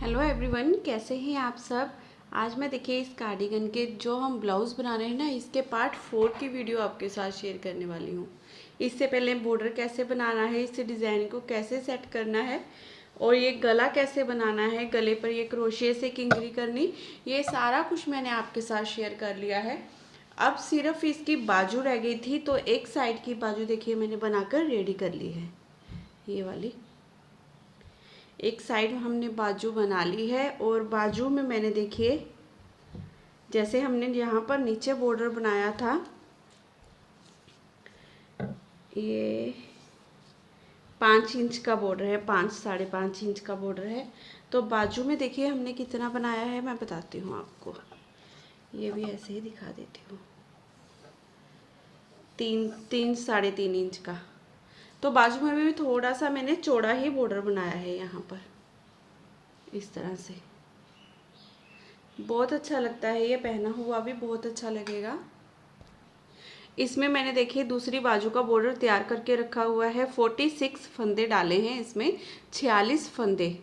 Hello everyone, कैसे हैं आप सब। आज मैं देखिए इस कार्डिगन के जो हम ब्लाउज़ बना रहे हैं ना, इसके पार्ट 4 की वीडियो आपके साथ शेयर करने वाली हूँ। इससे पहले बॉर्डर कैसे बनाना है, इससे डिज़ाइन को कैसे सेट करना है और ये गला कैसे बनाना है, गले पर ये क्रोशिया से किंगरी करनी, ये सारा कुछ मैंने आपके साथ शेयर कर लिया है। अब सिर्फ इसकी बाजू रह गई थी, तो एक साइड की बाजू देखिए मैंने बनाकर रेडी कर ली है। ये वाली एक साइड हमने बाजू बना ली है और बाजू में मैंने देखिए जैसे हमने यहाँ पर नीचे बॉर्डर बनाया था, ये 5 इंच का बॉर्डर है, 5-5.5 इंच का बॉर्डर है। तो बाजू में देखिए हमने कितना बनाया है, मैं बताती हूँ आपको। ये भी ऐसे ही दिखा देती हूँ, 3-3.5 इंच का। तो बाजू में भी थोड़ा सा मैंने चौड़ा ही बॉर्डर बनाया है यहाँ पर, इस तरह से। बहुत अच्छा लगता है, ये पहना हुआ भी बहुत अच्छा लगेगा। इसमें मैंने देखिए दूसरी बाजू का बॉर्डर तैयार करके रखा हुआ है। 46 फंदे डाले हैं इसमें, 46 फंदे,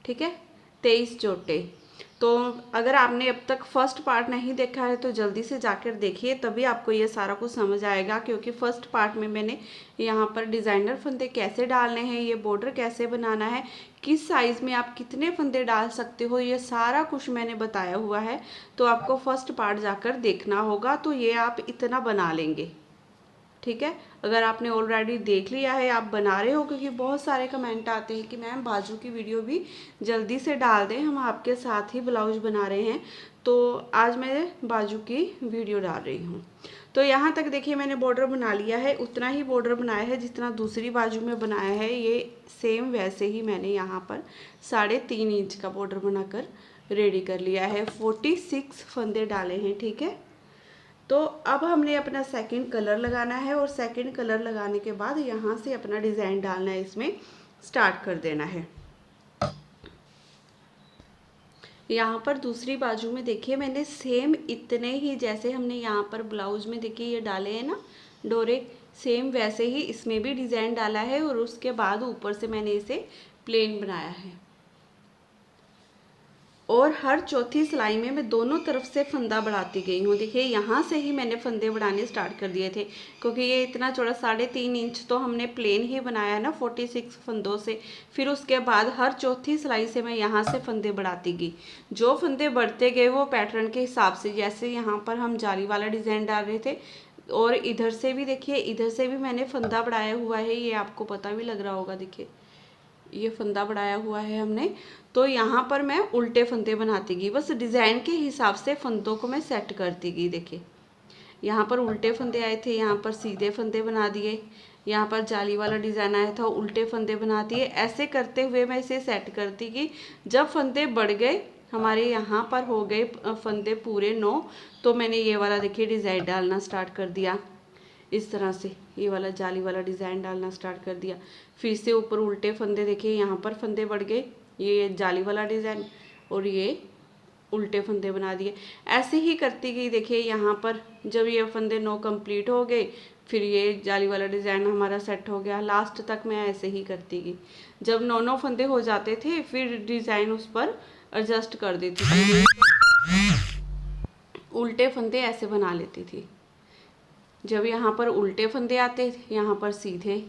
ठीक है, 23 चोटे। तो अगर आपने अब तक फर्स्ट पार्ट नहीं देखा है तो जल्दी से जाकर देखिए, तभी आपको ये सारा कुछ समझ आएगा। क्योंकि फर्स्ट पार्ट में मैंने यहाँ पर डिज़ाइनर फंदे कैसे डालने हैं, ये बॉर्डर कैसे बनाना है, किस साइज़ में आप कितने फंदे डाल सकते हो, ये सारा कुछ मैंने बताया हुआ है। तो आपको फर्स्ट पार्ट जाकर देखना होगा, तो ये आप इतना बना लेंगे, ठीक है। अगर आपने ऑलरेडी देख लिया है, आप बना रहे हो, क्योंकि बहुत सारे कमेंट आते हैं कि मैम बाजू की वीडियो भी जल्दी से डाल दें, हम आपके साथ ही ब्लाउज बना रहे हैं। तो आज मैं बाजू की वीडियो डाल रही हूँ। तो यहाँ तक देखिए मैंने बॉर्डर बना लिया है, उतना ही बॉर्डर बनाया है जितना दूसरी बाजू में बनाया है। ये सेम वैसे ही मैंने यहाँ पर 3.5 इंच का बॉर्डर बनाकर रेडी कर लिया है। 46 फंदे डाले हैं, ठीक है। तो अब हमने अपना सेकंड कलर लगाना है और सेकंड कलर लगाने के बाद यहाँ से अपना डिज़ाइन डालना है, इसमें स्टार्ट कर देना है। यहाँ पर दूसरी बाजू में देखिए मैंने सेम इतने ही, जैसे हमने यहाँ पर ब्लाउज में देखिए ये डाले हैं ना डोरे, सेम वैसे ही इसमें भी डिज़ाइन डाला है और उसके बाद ऊपर से मैंने इसे प्लेन बनाया है। और हर चौथी सिलाई में मैं दोनों तरफ से फंदा बढ़ाती गई हूँ। देखिए यहाँ से ही मैंने फंदे बढ़ाने स्टार्ट कर दिए थे, क्योंकि ये इतना चौड़ा 3.5 इंच तो हमने प्लेन ही बनाया ना 46 फंदों से। फिर उसके बाद हर चौथी सिलाई से मैं यहाँ से फंदे बढ़ाती गई। जो फंदे बढ़ते गए वो पैटर्न के हिसाब से, जैसे यहाँ पर हम जाली वाला डिज़ाइन डाल रहे थे, और इधर से भी देखिए, इधर से भी मैंने फंदा बढ़ाया हुआ है, ये आपको पता भी लग रहा होगा। देखिए ये फंदा बढ़ाया हुआ है हमने। तो यहाँ पर मैं उल्टे फंदे बनाती गई, बस डिज़ाइन के हिसाब से फंदों को मैं सेट करती गई। देखिए यहाँ पर उल्टे फंदे आए थे, यहाँ पर सीधे फंदे बना दिए, यहाँ पर जाली वाला डिज़ाइन आया था, उल्टे फंदे बना दिए। ऐसे करते हुए मैं इसे सेट करती गई। जब फंदे बढ़ गए, हमारे यहाँ पर हो गए फंदे पूरे 9, तो मैंने ये वाला देखिए डिज़ाइन डालना स्टार्ट कर दिया। इस तरह से ये वाला जाली वाला डिज़ाइन डालना स्टार्ट कर दिया। फिर से ऊपर उल्टे फंदे, देखिए यहाँ पर फंदे बढ़ गए, ये जाली वाला डिज़ाइन और ये उल्टे फंदे बना दिए। ऐसे ही करती गई। देखिए यहाँ पर जब ये फंदे 9 कंप्लीट हो गए, फिर ये जाली वाला डिज़ाइन हमारा सेट हो गया। लास्ट तक मैं ऐसे ही करती गई। जब 9 फंदे हो जाते थे, फिर डिज़ाइन उस पर एडजस्ट कर देती थी, उल्टे फंदे ऐसे बना लेती थी। जब यहाँ पर उल्टे फंदे आते, यहाँ पर सीधे।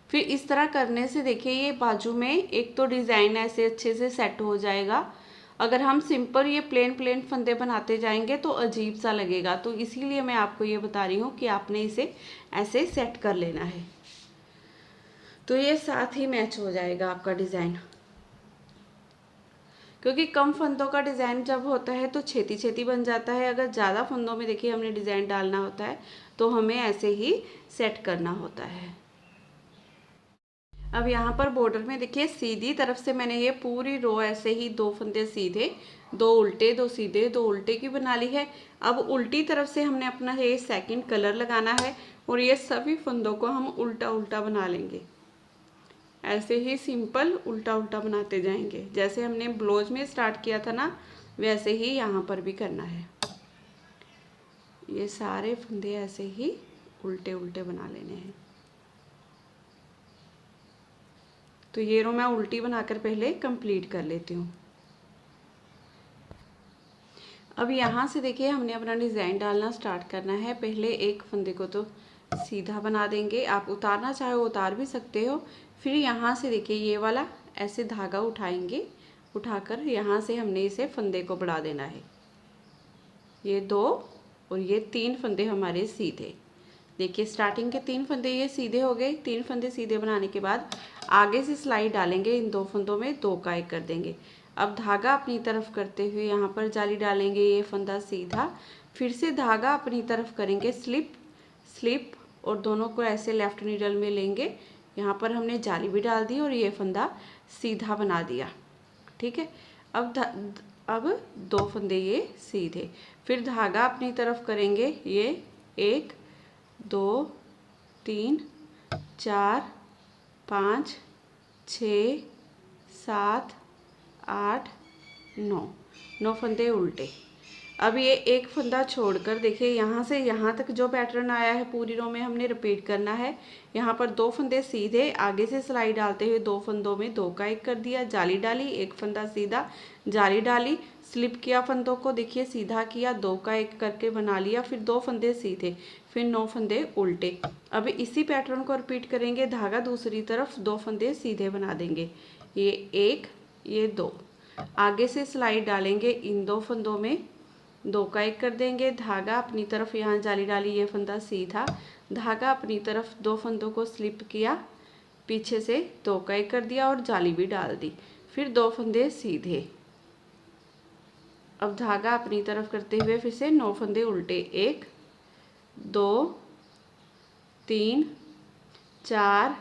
फिर इस तरह करने से देखिए ये बाजू में एक तो डिज़ाइन ऐसे अच्छे से सेट हो जाएगा। अगर हम सिंपल ये प्लेन फंदे बनाते जाएंगे तो अजीब सा लगेगा। तो इसीलिए मैं आपको ये बता रही हूँ कि आपने इसे ऐसे सेट कर लेना है, तो ये साथ ही मैच हो जाएगा आपका डिज़ाइन। क्योंकि कम फंदों का डिज़ाइन जब होता है तो छेती छेती बन जाता है। अगर ज़्यादा फंदों में देखिए हमने डिज़ाइन डालना होता है तो हमें ऐसे ही सेट करना होता है। अब यहाँ पर बॉर्डर में देखिए सीधी तरफ से मैंने ये पूरी रो ऐसे ही 2 फंदे सीधे, 2 उल्टे, 2 सीधे, 2 उल्टे की बना ली है। अब उल्टी तरफ से हमने अपना ये सेकंड कलर लगाना है और ये सभी फंदों को हम उल्टा उल्टा बना लेंगे। ऐसे ही सिंपल उल्टा उल्टा बनाते जाएंगे, जैसे हमने ब्लाउज में स्टार्ट किया था ना, वैसे ही यहाँ पर भी करना है। ये सारे फंदे ऐसे ही उल्टे उल्टे बना लेने हैं। तो ये रो मैं उल्टी बनाकर पहले कंप्लीट कर लेती हूँ। अब यहाँ से देखिए हमने अपना डिज़ाइन डालना स्टार्ट करना है। पहले एक फंदे को तो सीधा बना देंगे, आप उतारना चाहो उतार भी सकते हो। फिर यहाँ से देखिए ये वाला ऐसे धागा उठाएंगे, उठाकर यहाँ से हमने इसे फंदे को बढ़ा देना है। ये 2 और ये 3 फंदे हमारे सीधे। देखिए स्टार्टिंग के 3 फंदे ये सीधे हो गए। 3 फंदे सीधे बनाने के बाद आगे से सिलाई डालेंगे, इन 2 फंदों में 2 का 1 कर देंगे। अब धागा अपनी तरफ करते हुए यहाँ पर जाली डालेंगे, ये फंदा सीधा, फिर से धागा अपनी तरफ करेंगे स्लिप स्लिप, और दोनों को ऐसे लेफ्ट नीडल में लेंगे। यहाँ पर हमने जाली भी डाल दी और ये फंदा सीधा बना दिया। ठीक है, अब 2 फंदे ये सीधे, फिर धागा अपनी तरफ करेंगे, ये 1 2 3 4 5 6 7 8 9 फंदे उल्टे। अब ये एक फंदा छोड़कर देखिए यहाँ से यहाँ तक जो पैटर्न आया है पूरी रो में हमने रिपीट करना है। यहाँ पर 2 फंदे सीधे, आगे से सिलाई डालते हुए 2 फंदों में 2 का 1 कर दिया, जाली डाली, एक फंदा सीधा, जाली डाली, स्लिप किया फंदों को, देखिए सीधा किया, 2 का 1 करके बना लिया, फिर 2 फंदे सीधे, फिर 9 फंदे उल्टे। अब इसी पैटर्न को रिपीट करेंगे, धागा दूसरी तरफ 2 फंदे सीधे बना देंगे, ये 1 ये 2, आगे से सिलाई डालेंगे, इन 2 फंदों में 2 का 1 कर देंगे, धागा अपनी तरफ यहाँ जाली डाली, ये फंदा सीधा, धागा अपनी तरफ 2 फंदों को स्लिप किया, पीछे से 2 का 1 कर दिया और जाली भी डाल दी, फिर 2 फंदे सीधे। अब धागा अपनी तरफ करते हुए फिर से 9 फंदे उल्टे, 1 2 3 4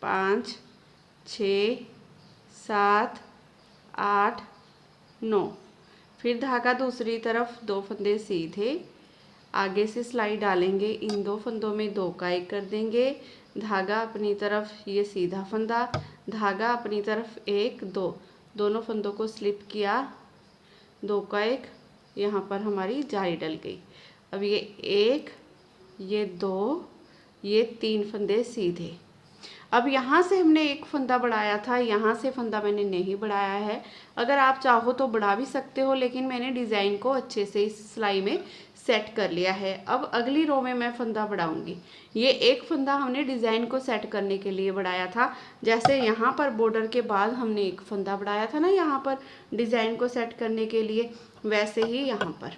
5 6 7 8 9, फिर धागा दूसरी तरफ 2 फंदे सीधे, आगे से सिलाई डालेंगे, इन 2 फंदों में 2 का 1 कर देंगे, धागा अपनी तरफ, ये सीधा फंदा, धागा अपनी तरफ 1 2, दोनों फंदों को स्लिप किया, 2 का 1, यहाँ पर हमारी जाली डल गई। अब ये 1 ये 2 ये 3 फंदे सीधे। अब यहाँ से हमने एक फंदा बढ़ाया था, यहाँ से फंदा मैंने नहीं बढ़ाया है, अगर आप चाहो तो बढ़ा भी सकते हो, लेकिन मैंने डिज़ाइन को अच्छे से इस सिलाई में सेट कर लिया है। अब अगली रो में मैं फंदा बढ़ाऊंगी। ये एक फंदा हमने डिज़ाइन को सेट करने के लिए बढ़ाया था, जैसे यहाँ पर बॉर्डर के बाद हमने एक फंदा बढ़ाया था ना यहाँ पर डिज़ाइन को सेट करने के लिए, वैसे ही यहाँ पर।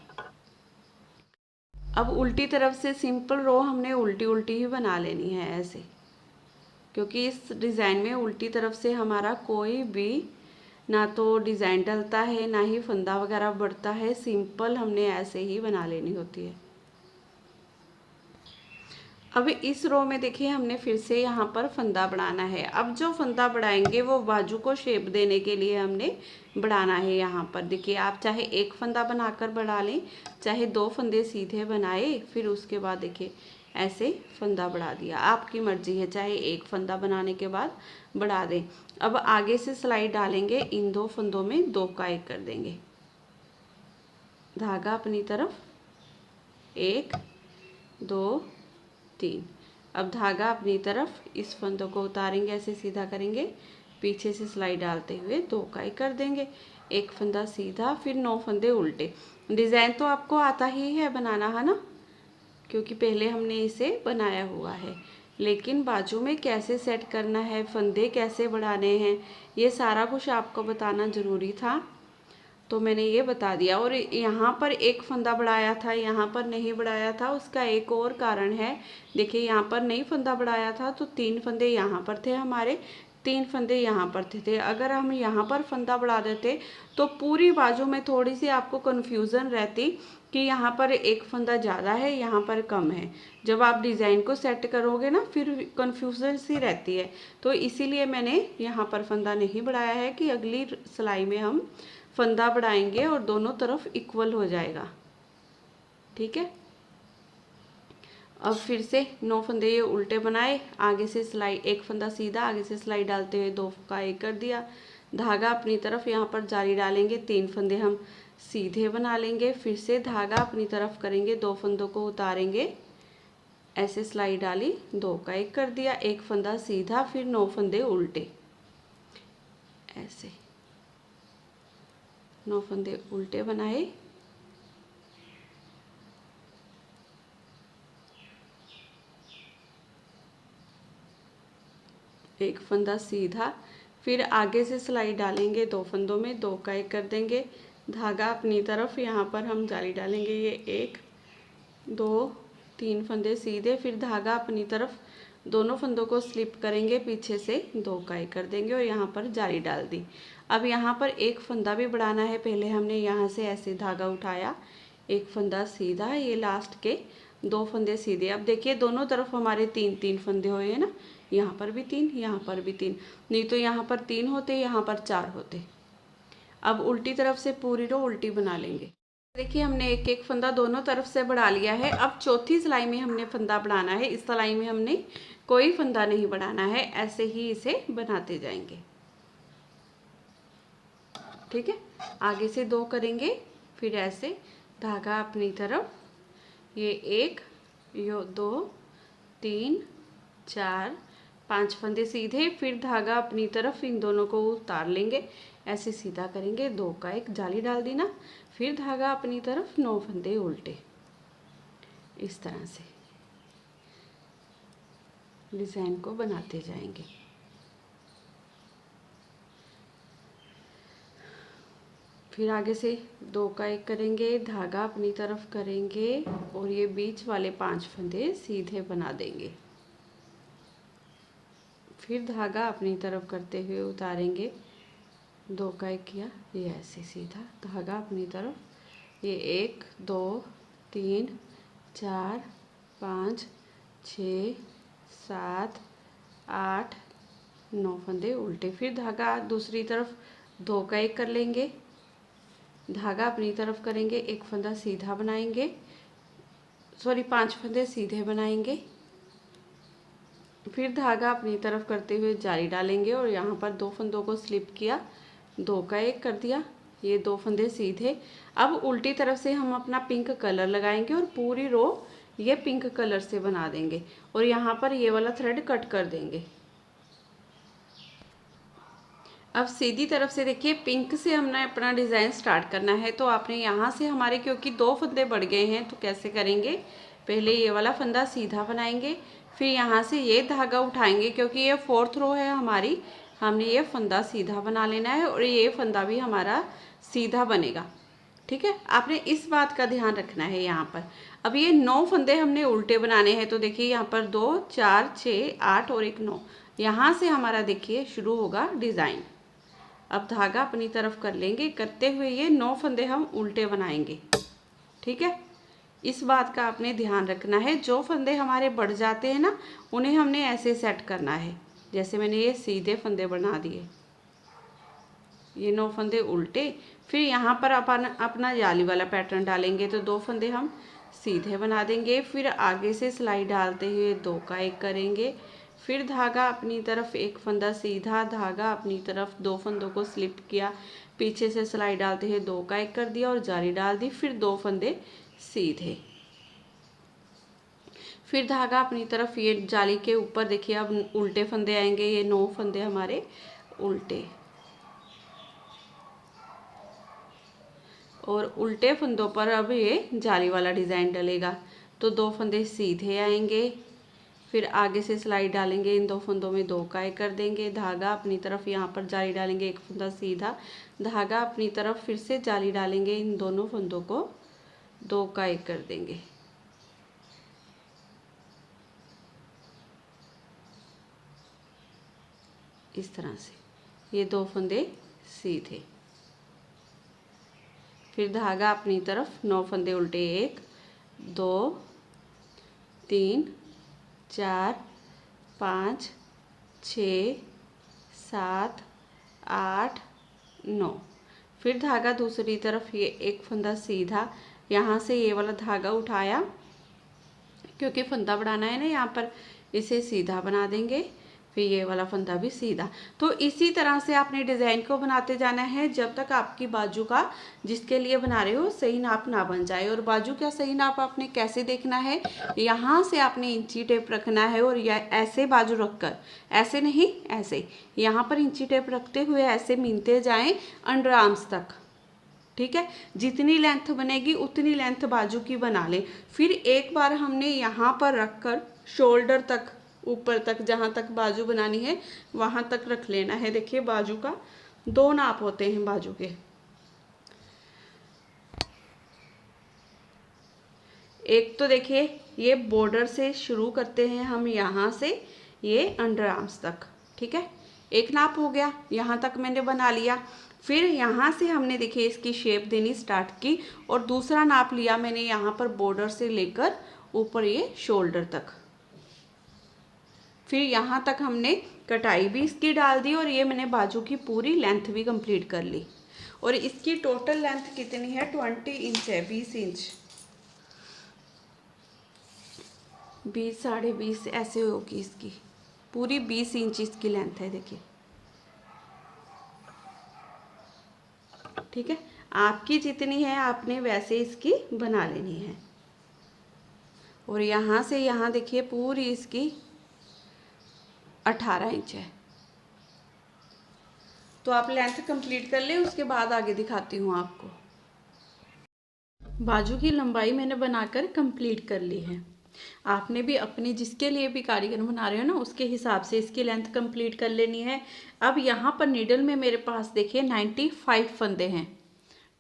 अब उल्टी तरफ से सिंपल रो हमने उल्टी उल्टी ही बना लेनी है ऐसे, क्योंकि इस डिज़ाइन में उल्टी तरफ से हमारा कोई भी ना तो डिज़ाइन डलता है ना ही फंदा वगैरह बढ़ता है, सिंपल हमने ऐसे ही बना लेनी होती है। अब इस रो में देखिए हमने फिर से यहाँ पर फंदा बढ़ाना है। अब जो फंदा बढ़ाएंगे वो बाजू को शेप देने के लिए हमने बढ़ाना है। यहाँ पर देखिए आप चाहे एक फंदा बनाकर बढ़ा लें, चाहे 2 फंदे सीधे बनाए, फिर उसके बाद देखिए ऐसे फंदा बढ़ा दिया, आपकी मर्जी है, चाहे एक फंदा बनाने के बाद बढ़ा दें। अब आगे से सिलाई डालेंगे, इन 2 फंदों में 2 का 1 कर देंगे, धागा अपनी तरफ 1 2 3, अब धागा अपनी तरफ, इस फंदों को उतारेंगे, ऐसे सीधा करेंगे, पीछे से सिलाई डालते हुए 2 का 1 कर देंगे, एक फंदा सीधा, फिर 9 फंदे उल्टे। डिज़ाइन तो आपको आता ही है बनाना, है ना, क्योंकि पहले हमने इसे बनाया हुआ है, लेकिन बाजू में कैसे सेट करना है, फंदे कैसे बढ़ाने हैं, ये सारा कुछ आपको बताना ज़रूरी था, तो मैंने ये बता दिया। और यहाँ पर एक फंदा बढ़ाया था, यहाँ पर नहीं बढ़ाया था, उसका एक और कारण है। देखिए यहाँ पर नहीं फंदा बढ़ाया था तो 3 फंदे यहाँ पर थे हमारे, 3 फंदे यहाँ पर थे। अगर हम यहाँ पर फंदा बढ़ा देते तो पूरी बाजू में थोड़ी सी आपको कन्फ्यूज़न रहती कि यहाँ पर एक फंदा ज़्यादा है, यहाँ पर कम है। जब आप डिज़ाइन को सेट करोगे ना, फिर कन्फ्यूज़न सी रहती है, तो इसीलिए मैंने यहाँ पर फंदा नहीं बढ़ाया है कि अगली सिलाई में हम फंदा बढ़ाएंगे और दोनों तरफ इक्वल हो जाएगा। ठीक है, अब फिर से 9 फंदे ये उल्टे बनाए, आगे से सिलाई, एक फंदा सीधा, आगे से सिलाई डालते हुए 2 का 1 कर दिया, धागा अपनी तरफ, यहाँ पर जाली डालेंगे, 3 फंदे हम सीधे बना लेंगे, फिर से धागा अपनी तरफ करेंगे, 2 फंदों को उतारेंगे, ऐसे सिलाई डाली, 2 का 1 कर दिया, एक फंदा सीधा, फिर 9 फंदे उल्टे, ऐसे 9 फंदे उल्टे बनाए, एक फंदा सीधा, फिर आगे से सिलाई डालेंगे 2 फंदों में, 2 का 1 कर देंगे, धागा अपनी तरफ, यहाँ पर हम जाली डालेंगे, ये 1 2 3 फंदे सीधे, फिर धागा अपनी तरफ, दोनों फंदों को स्लिप करेंगे, पीछे से 2 का 1 कर देंगे और यहाँ पर जाली डाल दी। अब यहाँ पर एक फंदा भी बढ़ाना है, पहले हमने यहाँ से ऐसे धागा उठाया, एक फंदा सीधा, ये लास्ट के 2 फंदे सीधे। अब देखिए दोनों तरफ हमारे 3-3 फंदे हुए हैं ना, यहाँ पर भी 3, यहाँ पर भी 3, नहीं तो यहाँ पर 3 होते, यहाँ पर 4 होते। अब उल्टी तरफ से पूरी रो उल्टी बना लेंगे। देखिए हमने एक एक फंदा दोनों तरफ से बढ़ा लिया है। अब चौथी सिलाई में हमने फंदा बढ़ाना है। इस सिलाई में हमने कोई फंदा नहीं बढ़ाना है, ऐसे ही इसे बनाते जाएंगे, ठीक है। आगे से 2 करेंगे, फिर ऐसे धागा अपनी तरफ, ये 1 ये 2 3 4 5 फंदे सीधे, फिर धागा अपनी तरफ, इन दोनों को उतार लेंगे, ऐसे सीधा करेंगे, 2 का 1 जाली डाल दी ना, फिर धागा अपनी तरफ, 9 फंदे उल्टे, इस तरह से डिज़ाइन को बनाते जाएंगे। फिर आगे से 2 का 1 करेंगे, धागा अपनी तरफ करेंगे और ये बीच वाले 5 फंदे सीधे बना देंगे, फिर धागा अपनी तरफ करते हुए उतारेंगे, 2 का 1 किया, ये ऐसे सीधा धागा अपनी तरफ, ये 1 2 3 4 5 6 7 8 9 फंदे उल्टे, फिर धागा दूसरी तरफ 2 का 1 कर लेंगे, धागा अपनी तरफ करेंगे, एक फंदा सीधा बनाएंगे, सॉरी 5 फंदे सीधे बनाएंगे, फिर धागा अपनी तरफ करते हुए जाली डालेंगे और यहाँ पर 2 फंदों को स्लिप किया, 2 का 1 कर दिया, ये 2 फंदे सीधे। अब उल्टी तरफ से हम अपना पिंक कलर लगाएंगे और पूरी रो ये पिंक कलर से बना देंगे और यहाँ पर ये वाला थ्रेड कट कर देंगे। अब सीधी तरफ से देखिए पिंक से हमने अपना डिज़ाइन स्टार्ट करना है, तो आपने यहाँ से हमारे क्योंकि 2 फंदे बढ़ गए हैं तो कैसे करेंगे, पहले ये वाला फंदा सीधा बनाएंगे, फिर यहाँ से ये धागा उठाएंगे, क्योंकि ये 4th रो है हमारी, हमने ये फंदा सीधा बना लेना है और ये फंदा भी हमारा सीधा बनेगा, ठीक है। आपने इस बात का ध्यान रखना है यहाँ पर। अब ये 9 फंदे हमने उल्टे बनाने हैं, तो देखिए यहाँ पर 2 4 6 8 और 1 9, यहाँ से हमारा देखिए शुरू होगा डिज़ाइन। अब धागा अपनी तरफ कर लेंगे, करते हुए ये 9 फंदे हम उल्टे बनाएंगे, ठीक है। इस बात का आपने ध्यान रखना है, जो फंदे हमारे बढ़ जाते हैं ना उन्हें हमने ऐसे सेट करना है, जैसे मैंने ये सीधे फंदे बना दिए, ये 9 फंदे उल्टे, फिर यहाँ पर अपना जाली वाला पैटर्न डालेंगे, तो 2 फंदे हम सीधे बना देंगे, फिर आगे से सिलाई डालते हुए 2 का 1 करेंगे, फिर धागा अपनी तरफ, एक फंदा सीधा, धागा अपनी तरफ, 2 फंदों को स्लिप किया, पीछे से सिलाई डालते हुए 2 का 1 कर दिया और जाली डाल दी, फिर 2 फंदे सीधे, फिर धागा अपनी तरफ, ये जाली के ऊपर देखिए अब उल्टे फंदे आएंगे, ये 9 फंदे हमारे उल्टे, और उल्टे फंदों पर अब ये जाली वाला डिज़ाइन डलेगा, तो 2 फंदे सीधे आएंगे, फिर आगे से सिलाई डालेंगे, इन 2 फंदों में 2 का 1 कर देंगे, धागा अपनी तरफ, यहाँ पर जाली डालेंगे, एक फंदा सीधा, धागा अपनी तरफ, फिर से जाली डालेंगे, इन दोनों फंदों को 2 का 1 कर देंगे, इस तरह से ये 2 फंदे सीधे, फिर धागा अपनी तरफ, 9 फंदे उल्टे, 1 2 3 4 5 6 7 8 9, फिर धागा दूसरी तरफ, ये एक फंदा सीधा, यहाँ से ये वाला धागा उठाया, क्योंकि फंदा बढ़ाना है ना यहाँ पर, इसे सीधा बना देंगे, फिर ये वाला फंदा भी सीधा। तो इसी तरह से आपने डिज़ाइन को बनाते जाना है जब तक आपकी बाजू का जिसके लिए बना रहे हो सही नाप ना बन जाए। और बाजू का सही नाप आपने कैसे देखना है, यहाँ से आपने इंची टेप रखना है और यह ऐसे बाजू रखकर, ऐसे नहीं ऐसे, यहाँ पर इंची टेप रखते हुए ऐसे मिनते जाएं अंडर आर्म्स तक, ठीक है। जितनी लेंथ बनेगी उतनी लेंथ बाजू की बना लें। फिर एक बार हमने यहाँ पर रखकर शोल्डर तक ऊपर तक, जहाँ तक बाजू बनानी है वहाँ तक रख लेना है। देखिए बाजू का 2 नाप होते हैं बाजू के। एक तो देखिए ये बॉर्डर से शुरू करते हैं हम, यहाँ से ये अंडर आर्म्स तक, ठीक है। एक नाप हो गया, यहाँ तक मैंने बना लिया। फिर यहाँ से हमने देखिए इसकी शेप देनी स्टार्ट की और दूसरा नाप लिया मैंने यहाँ पर बॉर्डर से लेकर ऊपर ये शोल्डर तक। फिर यहाँ तक हमने कटाई भी इसकी डाल दी और ये मैंने बाजू की पूरी लेंथ भी कंप्लीट कर ली। और इसकी टोटल लेंथ कितनी है, 20 इंच है, 20 इंच, 20 साढ़े 20 ऐसे होगी इसकी पूरी 20 इंच इसकी लेंथ है देखिए, ठीक है। आपकी जितनी है आपने वैसे इसकी बना लेनी है। और यहाँ से यहाँ देखिए पूरी इसकी 18 इंच है। तो आप लेंथ कंप्लीट कर ले, उसके बाद आगे दिखाती हूँ आपको। बाजू की लंबाई मैंने बनाकर कंप्लीट कर ली है। आपने भी अपनी जिसके लिए भी कारीगर बना रहे हो ना उसके हिसाब से इसकी लेंथ कंप्लीट कर लेनी है। अब यहाँ पर नीडल में मेरे पास देखिए 95 फंदे हैं,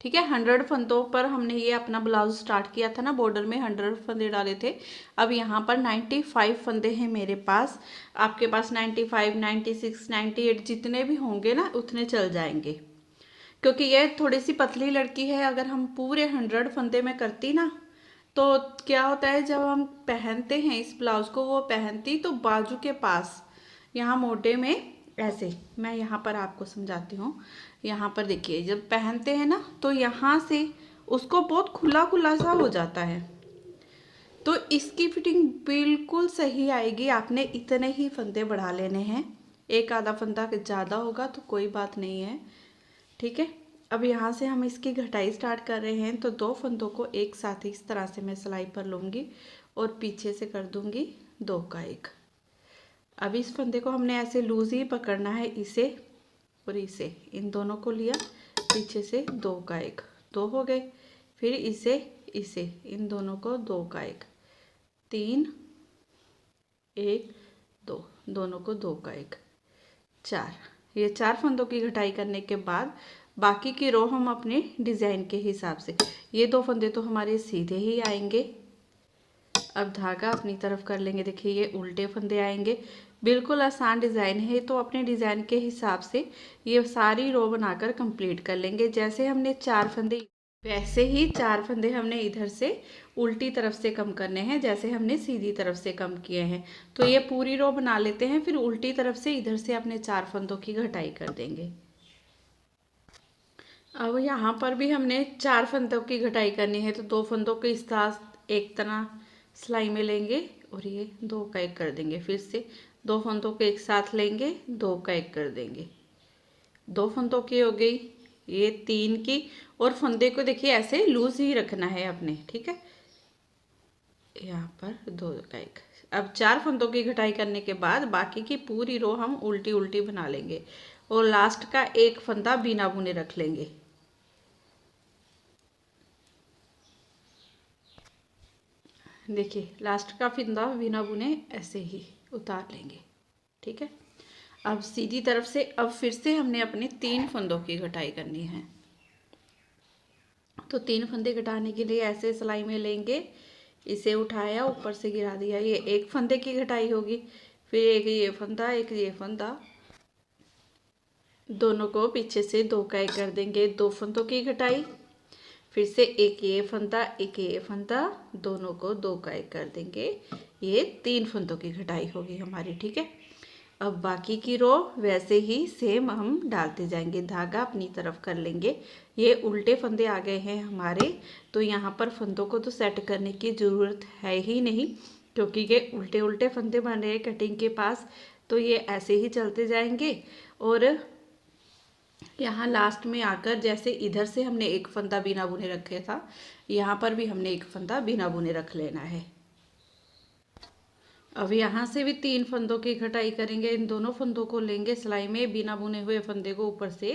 ठीक है। 100 फंदों पर हमने ये अपना ब्लाउज स्टार्ट किया था ना, बॉर्डर में 100 फंदे डाले थे। अब यहाँ पर 95 फंदे हैं मेरे पास। आपके पास 95, 96, 98 जितने भी होंगे ना उतने चल जाएंगे, क्योंकि ये थोड़ी सी पतली लड़की है। अगर हम पूरे 100 फंदे में करती ना तो क्या होता है, जब हम पहनते हैं इस ब्लाउज को, वो पहनती तो बाजू के पास यहाँ मोटे में ऐसे, मैं यहाँ पर आपको समझाती हूँ। यहाँ पर देखिए जब पहनते हैं ना तो यहाँ से उसको बहुत खुला खुला सा हो जाता है, तो इसकी फिटिंग बिल्कुल सही आएगी। आपने इतने ही फंदे बढ़ा लेने हैं, एक आधा फंदा ज़्यादा होगा तो कोई बात नहीं है, ठीक है। अब यहाँ से हम इसकी घटाई स्टार्ट कर रहे हैं, तो 2 फंदों को एक साथ ही इस तरह से मैं सिलाई पर लूँगी और पीछे से कर दूँगी 2 का 1। अब इस फंदे को हमने ऐसे लूज ही पकड़ना है, इसे और इसे, इन दोनों को लिया, पीछे से 2 का 1, 2 हो गए। फिर इसे इसे, इन दोनों को 2 का 1, 3, 1, 2, दोनों को 2 का 1, 4। ये 4 फंदों की घटाई करने के बाद बाकी की रो हम अपने डिज़ाइन के हिसाब से, ये 2 फंदे तो हमारे सीधे ही आएंगे। अब धागा अपनी तरफ कर लेंगे, देखिए ये उल्टे फंदे आएंगे। बिल्कुल आसान डिज़ाइन है, तो अपने डिज़ाइन के हिसाब से ये सारी रो बनाकर कंप्लीट कर लेंगे। जैसे हमने 4 फंदे, वैसे ही 4 फंदे हमने इधर से उल्टी तरफ से कम करने हैं, जैसे हमने सीधी तरफ से कम किए हैं। तो ये पूरी रो बना लेते हैं, फिर उल्टी तरफ से इधर से अपने 4 फंदों की घटाई कर देंगे। अब यहाँ पर भी हमने 4 फंदों की घटाई करनी है, तो 2 फंदों के साथ एक तरह सिलाई में लेंगे और ये 2 का 1 कर देंगे। फिर से 2 फंदों के एक साथ लेंगे, 2 का 1 कर देंगे। 2 फंदों की हो गई, ये 3 की। और फंदे को देखिए ऐसे लूज ही रखना है अपने, ठीक है। यहाँ पर 2 का 1। अब 4 फंदों की घटाई करने के बाद बाकी की पूरी रो हम उल्टी उल्टी बना लेंगे और लास्ट का 1 फंदा बिना बुने रख लेंगे। देखिए लास्ट का फंदा बिना बुने ऐसे ही उतार लेंगे, ठीक है। अब सीधी तरफ से अब फिर से हमने अपने 3 फंदों की घटाई करनी है। तो 3 फंदे घटाने के लिए ऐसे सिलाई में लेंगे, इसे उठाया, ऊपर से गिरा दिया, ये 1 फंदे की घटाई होगी। फिर एक ये फंदा, एक ये फंदा, दोनों को पीछे से 2 का 1 कर देंगे, 2 फंदों की घटाई। फिर से एक ये फंदा, एक ये फंदा, दोनों को 2 का 1 कर देंगे, ये 3 फंदों की घटाई होगी हमारी, ठीक है। अब बाकी की रो वैसे ही सेम हम डालते जाएंगे, धागा अपनी तरफ कर लेंगे। ये उल्टे फंदे आ गए हैं हमारे, तो यहाँ पर फंदों को तो सेट करने की ज़रूरत है ही नहीं, क्योंकि ये उल्टे उल्टे फंदे बन रहे हैं कटिंग के पास, तो ये ऐसे ही चलते जाएंगे। और यहाँ लास्ट में आकर जैसे इधर से हमने 1 फंदा बिना बुने रखे था, यहाँ पर भी हमने 1 फंदा बिना बुने रख लेना है। अब यहाँ से भी 3 फंदों की घटाई करेंगे, इन दोनों फंदों को लेंगे सिलाई में, बिना बुने हुए फंदे को ऊपर से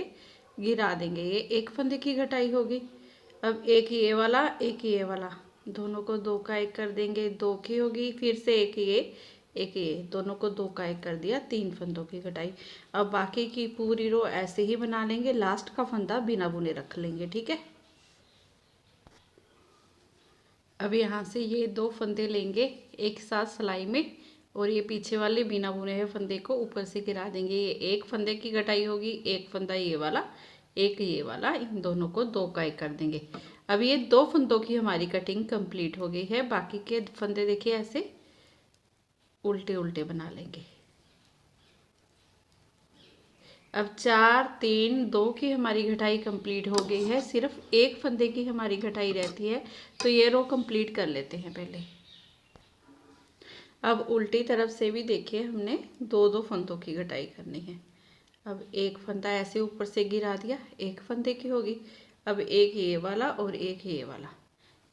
गिरा देंगे, ये 1 फंदे की घटाई होगी। अब एक ये वाला, एक ये वाला, दोनों को 2 का 1 कर देंगे, 2 की होगी। फिर से एक एक ये, दोनों को 2 का 1 कर दिया, 3 फंदों की कटाई। अब बाकी की पूरी रो ऐसे ही बना लेंगे, लास्ट का फंदा बिना बुने रख लेंगे, ठीक है। अब यहाँ से ये 2 फंदे लेंगे एक साथ सिलाई में, और ये पीछे वाले बिना बुने हुए फंदे को ऊपर से गिरा देंगे। ये एक फंदे की कटाई होगी, एक फंदा ये वाला, एक ये वाला, इन दोनों को 2 का 1 कर देंगे। अब ये 2 फंदों की हमारी कटिंग कंप्लीट हो गई है। बाकी के फंदे देखिए ऐसे उल्टे उल्टे बना लेंगे। अब 4 3 2 की हमारी घटाई कंप्लीट हो गई है, सिर्फ एक फंदे की हमारी घटाई रहती है, तो ये रो कंप्लीट कर लेते हैं पहले। अब उल्टी तरफ से भी देखिए हमने 2 फंदों की घटाई करनी है। अब एक फंदा ऐसे ऊपर से गिरा दिया, एक फंदे की होगी। अब एक ये वाला और एक ये वाला,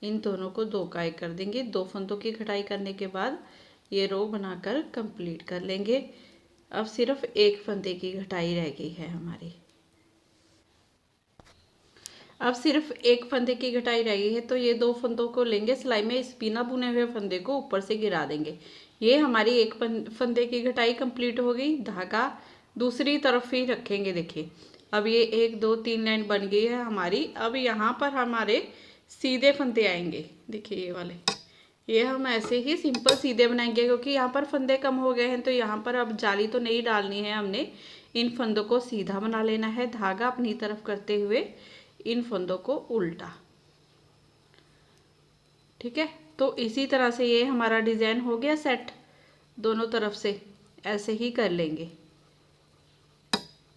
इन दोनों को 2 का 1 कर देंगे। 2 फंदों की घटाई करने के बाद ये रो बनाकर कंप्लीट कर लेंगे। अब सिर्फ एक फंदे की घटाई रह गई है हमारी। अब सिर्फ एक फंदे की घटाई रह गई है, तो ये 2 फंदों को लेंगे सिलाई में, इस बिना बुने हुए फंदे को ऊपर से गिरा देंगे। ये हमारी एक फंदे की घटाई कंप्लीट हो गई। धागा दूसरी तरफ ही रखेंगे। देखिए अब ये 1 2 3 लाइन बन गई है हमारी। अब यहाँ पर हमारे सीधे फंदे आएंगे। देखिए ये वाले, ये हम ऐसे ही सिंपल सीधे बनाएंगे, क्योंकि यहाँ पर फंदे कम हो गए हैं, तो यहाँ पर अब जाली तो नहीं डालनी है हमने। इन फंदों को सीधा बना लेना है, धागा अपनी तरफ करते हुए इन फंदों को उल्टा, ठीक है। तो इसी तरह से ये हमारा डिज़ाइन हो गया सेट, दोनों तरफ से ऐसे ही कर लेंगे।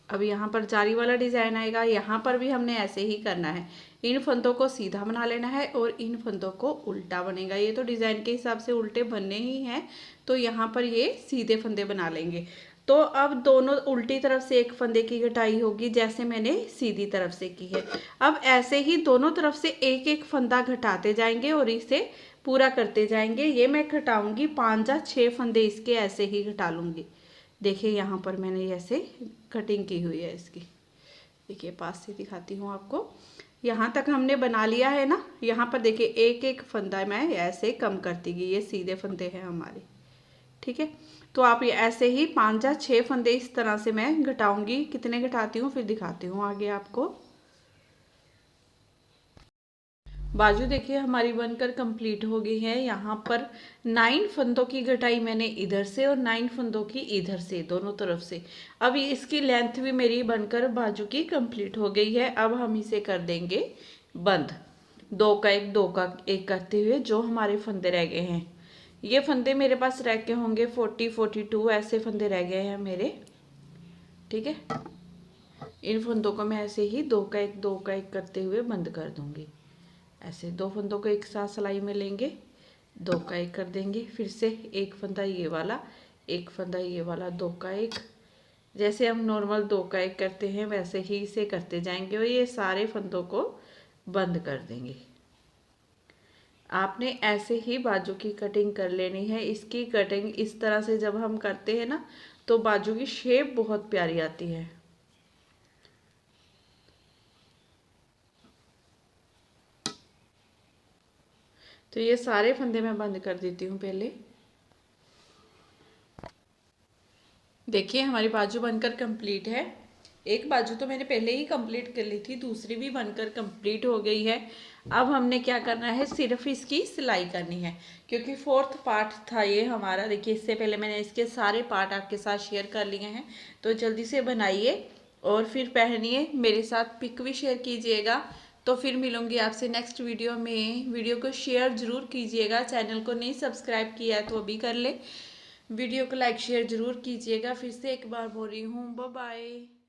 अब यहाँ पर जाली वाला डिज़ाइन आएगा, यहाँ पर भी हमने ऐसे ही करना है। इन फंदों को सीधा बना लेना है और इन फंदों को उल्टा बनेगा। ये तो डिज़ाइन के हिसाब से उल्टे बनने ही हैं, तो यहाँ पर ये सीधे फंदे बना लेंगे। तो अब दोनों उल्टी तरफ से एक फंदे की घटाई होगी, जैसे मैंने सीधी तरफ से की है। अब ऐसे ही दोनों तरफ से एक एक फंदा घटाते जाएंगे और इसे पूरा करते जाएंगे। ये मैं घटाऊंगी 5 या 6 फंदे इसके ऐसे ही घटा लूँगी। देखिए यहाँ पर मैंने ऐसे कटिंग की हुई है इसकी। देखिए पास से दिखाती हूँ आपको। यहाँ तक हमने बना लिया है ना। यहाँ पर देखिए एक एक फंदा मैं ऐसे कम करती गई, ये सीधे फंदे हैं हमारे, ठीक है। तो आप ये ऐसे ही 5 या 6 फंदे इस तरह से मैं घटाऊंगी। कितने घटाती हूँ फिर दिखाती हूँ आगे आपको। बाजू देखिए हमारी बनकर कंप्लीट हो गई है। यहाँ पर 9 फंदों की घटाई मैंने इधर से और 9 फंदों की इधर से, दोनों तरफ से। अब इसकी लेंथ भी मेरी बनकर बाजू की कंप्लीट हो गई है। अब हम इसे कर देंगे बंद, 2 का 1 2 का 1 करते हुए। जो हमारे फंदे रह गए हैं, ये फंदे मेरे पास रह के होंगे 40 42 ऐसे फंदे रह गए हैं मेरे, ठीक है। इन फंदों को मैं ऐसे ही 2 का 1 2 का 1 करते हुए बंद कर दूंगी। ऐसे 2 फंदों को एक साथ सिलाई में लेंगे, 2 का 1 कर देंगे। फिर से एक फंदा ये वाला, एक फंदा ये वाला, 2 का 1। जैसे हम नॉर्मल 2 का 1 करते हैं वैसे ही इसे करते जाएंगे और ये सारे फंदों को बंद कर देंगे। आपने ऐसे ही बाजू की कटिंग कर लेनी है। इसकी कटिंग इस तरह से जब हम करते हैं ना, तो बाजू की शेप बहुत प्यारी आती है। तो ये सारे फंदे मैं बंद कर देती हूँ पहले। देखिए हमारी बाजू बनकर कंप्लीट है। एक बाजू तो मैंने पहले ही कंप्लीट कर ली थी, दूसरी भी बनकर कंप्लीट हो गई है। अब हमने क्या करना है, सिर्फ इसकी सिलाई करनी है, क्योंकि 4th पार्ट था ये हमारा। देखिए इससे पहले मैंने इसके सारे पार्ट आपके साथ शेयर कर लिए हैं, तो जल्दी से बनाइए और फिर पहनिए। मेरे साथ पिक भी शेयर कीजिएगा। तो फिर मिलूंगी आपसे नेक्स्ट वीडियो में। वीडियो को शेयर ज़रूर कीजिएगा। चैनल को नहीं सब्सक्राइब किया है तो अभी कर ले। वीडियो को लाइक शेयर ज़रूर कीजिएगा। फिर से एक बार बोल रही हूँ, बाय बाय।